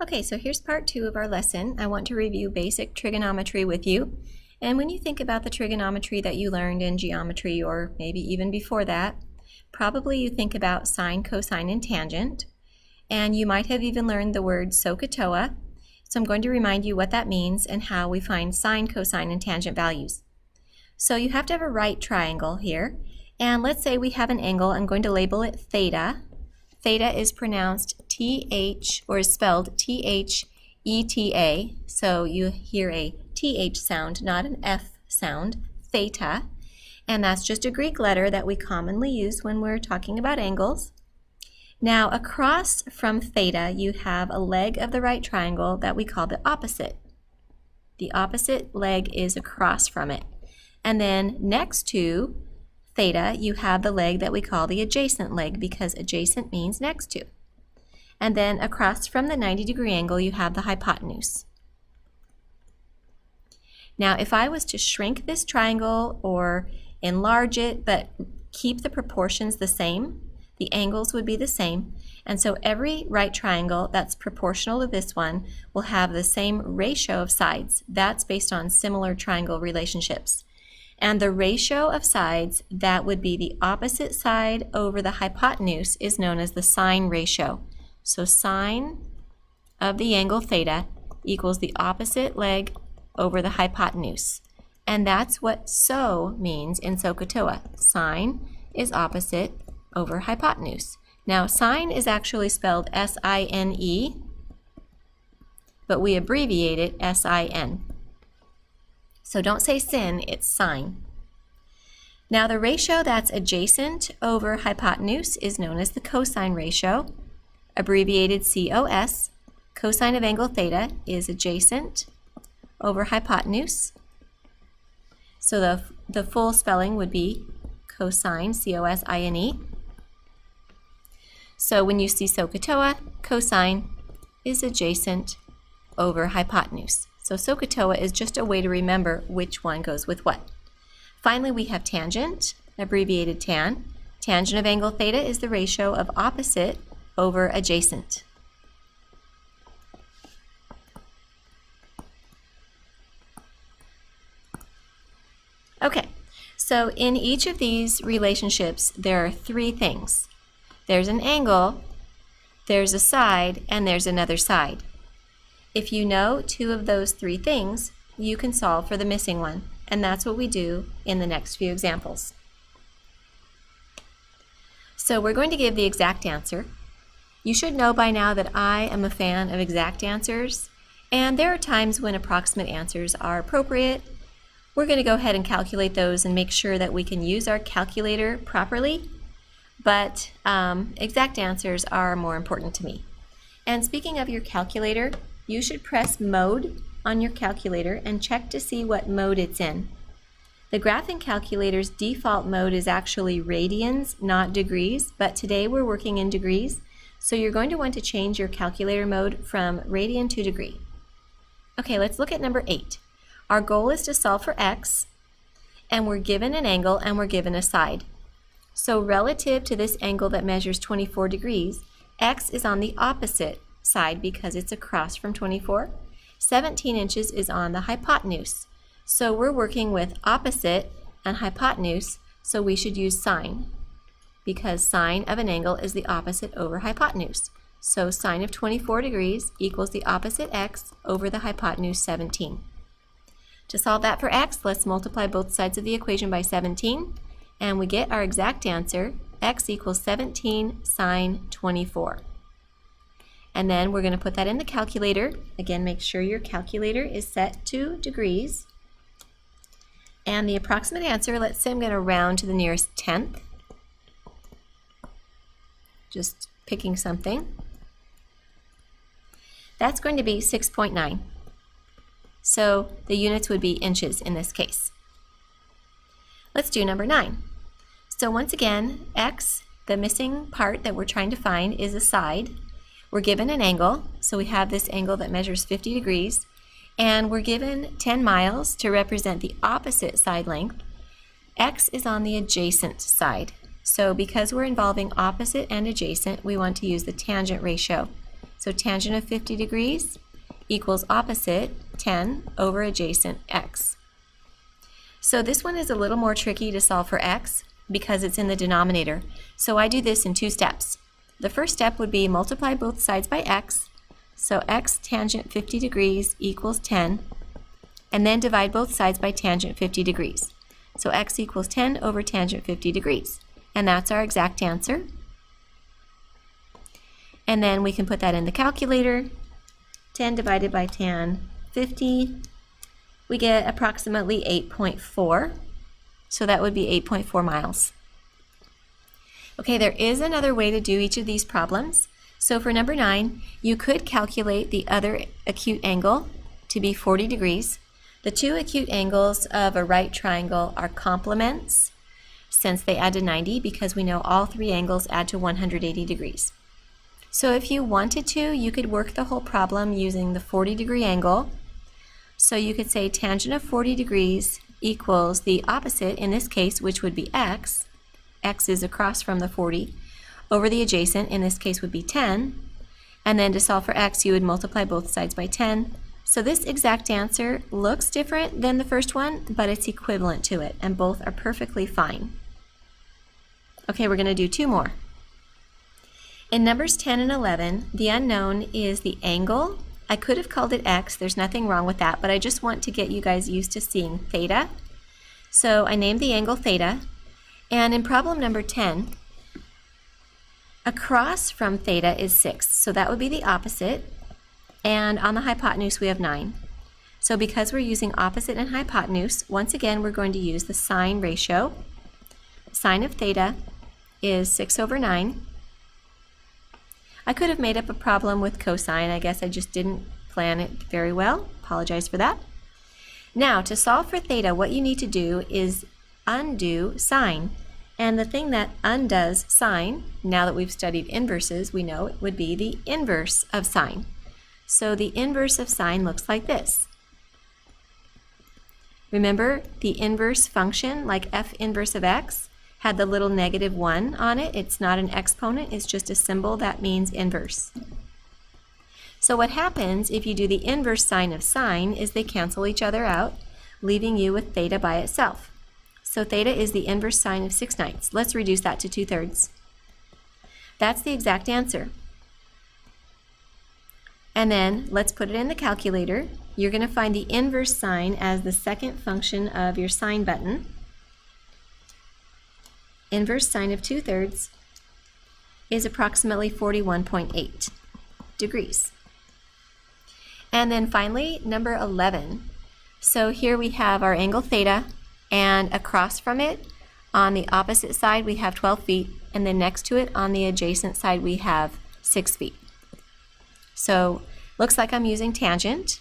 Okay, so here's part 2 of our lesson. I want to review basic trigonometry with you. And when you think about the trigonometry that you learned in geometry, or maybe even before that, probably you think about sine, cosine, and tangent. And you might have even learned the word SOHCAHTOA. So I'm going to remind you what that means and how we find sine, cosine, and tangent values. So you have to have a right triangle here. And let's say we have an angle. I'm going to label it theta. Theta is pronounced T-H, or is spelled T-H-E-T-A, so you hear a T-H sound, not an F sound, theta, and that's just a Greek letter that we commonly use when we're talking about angles. Now, across from theta, you have a leg of the right triangle that we call the opposite. The opposite leg is across from it. And then next to theta, you have the leg that we call the adjacent leg, because adjacent means next to. And then across from the 90-degree angle, you have the hypotenuse. Now, if I was to shrink this triangle or enlarge it, but keep the proportions the same, the angles would be the same. And so every right triangle that's proportional to this one will have the same ratio of sides. That's based on similar triangle relationships. And the ratio of sides that would be the opposite side over the hypotenuse is known as the sine ratio. So sine of the angle theta equals the opposite leg over the hypotenuse. And that's what SO means in SOHCAHTOA. Sine is opposite over hypotenuse. Now, sine is actually spelled S-I-N-E, but we abbreviate it S-I-N. So don't say sin, it's sine. Now the ratio that's adjacent over hypotenuse is known as the cosine ratio, abbreviated COS. Cosine of angle theta is adjacent over hypotenuse. So the full spelling would be cosine, C-O-S-I-N-E. So when you see SOHCAHTOA, cosine is adjacent over hypotenuse. So SOHCAHTOA is just a way to remember which one goes with what. Finally, we have tangent, abbreviated tan. Tangent of angle theta is the ratio of opposite over adjacent. Okay, so in each of these relationships, there are three things. There's an angle, there's a side, and there's another side. If you know two of those three things, you can solve for the missing one, and that's what we do in the next few examples. So we're going to give the exact answer. You should know by now that I am a fan of exact answers, and there are times when approximate answers are appropriate. We're going to go ahead and calculate those and make sure that we can use our calculator properly, but exact answers are more important to me. And speaking of your calculator, you should press mode on your calculator and check to see what mode it's in. The graphing calculator's default mode is actually radians, not degrees, but today we're working in degrees, so you're going to want to change your calculator mode from radian to degree. Okay, let's look at number 8. Our goal is to solve for x, and we're given an angle and we're given a side. So relative to this angle that measures 24 degrees, x is on the opposite side because it's across from 24. 17 inches is on the hypotenuse. So we're working with opposite and hypotenuse, so we should use sine, because sine of an angle is the opposite over hypotenuse. So sine of 24 degrees equals the opposite x over the hypotenuse 17. To solve that for x, let's multiply both sides of the equation by 17, and we get our exact answer, x equals 17 sine 24. And then we're going to put that in the calculator. Again, make sure your calculator is set to degrees. And the approximate answer, let's say I'm going to round to the nearest tenth. Just picking something. That's going to be 6.9. So the units would be inches in this case. Let's do number 9. So once again, x, the missing part that we're trying to find, is a side. We're given an angle, so we have this angle that measures 50 degrees, and we're given 10 miles to represent the opposite side length. X is on the adjacent side. So because we're involving opposite and adjacent, we want to use the tangent ratio. So tangent of 50 degrees equals opposite 10 over adjacent x. So this one is a little more tricky to solve for x because it's in the denominator. So I do this in 2 steps. The first step would be multiply both sides by x. So x tangent 50 degrees equals 10, and then divide both sides by tangent 50 degrees. So x equals 10 over tangent 50 degrees. And that's our exact answer. And then we can put that in the calculator. 10 divided by tan 50, we get approximately 8.4. So that would be 8.4 miles. Okay, there is another way to do each of these problems. So for number 9, you could calculate the other acute angle to be 40 degrees. The 2 acute angles of a right triangle are complements since they add to 90 because we know all 3 angles add to 180 degrees. So if you wanted to, you could work the whole problem using the 40-degree angle. So you could say tangent of 40 degrees equals the opposite, in this case, which would be x. X is across from the 40, over the adjacent, in this case would be 10. And then to solve for x, you would multiply both sides by 10. So this exact answer looks different than the first one, but it's equivalent to it, and both are perfectly fine. Okay, we're going to do 2 more. In numbers 10 and 11, the unknown is the angle. I could have called it x, there's nothing wrong with that, but I just want to get you guys used to seeing theta. So I named the angle theta, and in problem number 10, across from theta is 6, so that would be the opposite, and on the hypotenuse we have 9. So because we're using opposite and hypotenuse, once again we're going to use the sine ratio. Sine of theta is 6 over 9. I could have made up a problem with cosine. I guess I just didn't plan it very well. Apologize for that. Now, to solve for theta, what you need to do is undo sine. And the thing that undoes sine, now that we've studied inverses, we know it would be the inverse of sine. So the inverse of sine looks like this. Remember, the inverse function, like f inverse of x, had the little -1 on it. It's not an exponent, it's just a symbol that means inverse. So what happens if you do the inverse sine of sine is they cancel each other out, leaving you with theta by itself. So theta is the inverse sine of 6/9. Let's reduce that to 2/3. That's the exact answer. And then let's put it in the calculator. You're going to find the inverse sine as the second function of your sine button. Inverse sine of 2/3 is approximately 41.8 degrees. And then finally, number 11. So here we have our angle theta, and across from it, on the opposite side, we have 12 feet, and then next to it, on the adjacent side, we have 6 feet. So looks like I'm using tangent,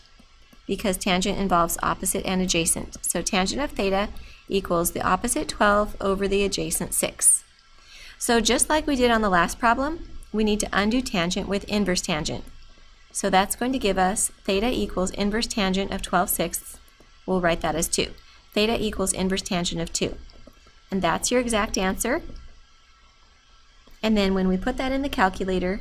because tangent involves opposite and adjacent. So tangent of theta equals the opposite 12 over the adjacent 6. So just like we did on the last problem, we need to undo tangent with inverse tangent. So that's going to give us theta equals inverse tangent of 12/6. We'll write that as 2. Theta equals inverse tangent of 2. And that's your exact answer. And then when we put that in the calculator,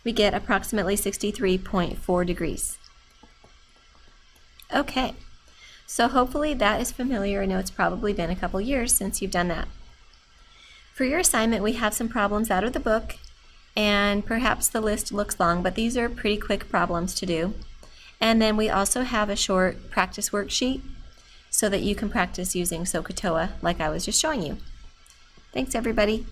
we get approximately 63.4 degrees. Okay, so hopefully that is familiar. I know it's probably been a couple years since you've done that. For your assignment, we have some problems out of the book, and perhaps the list looks long, but these are pretty quick problems to do. And then we also have a short practice worksheet so that you can practice using SOHCAHTOA like I was just showing you. Thanks, everybody.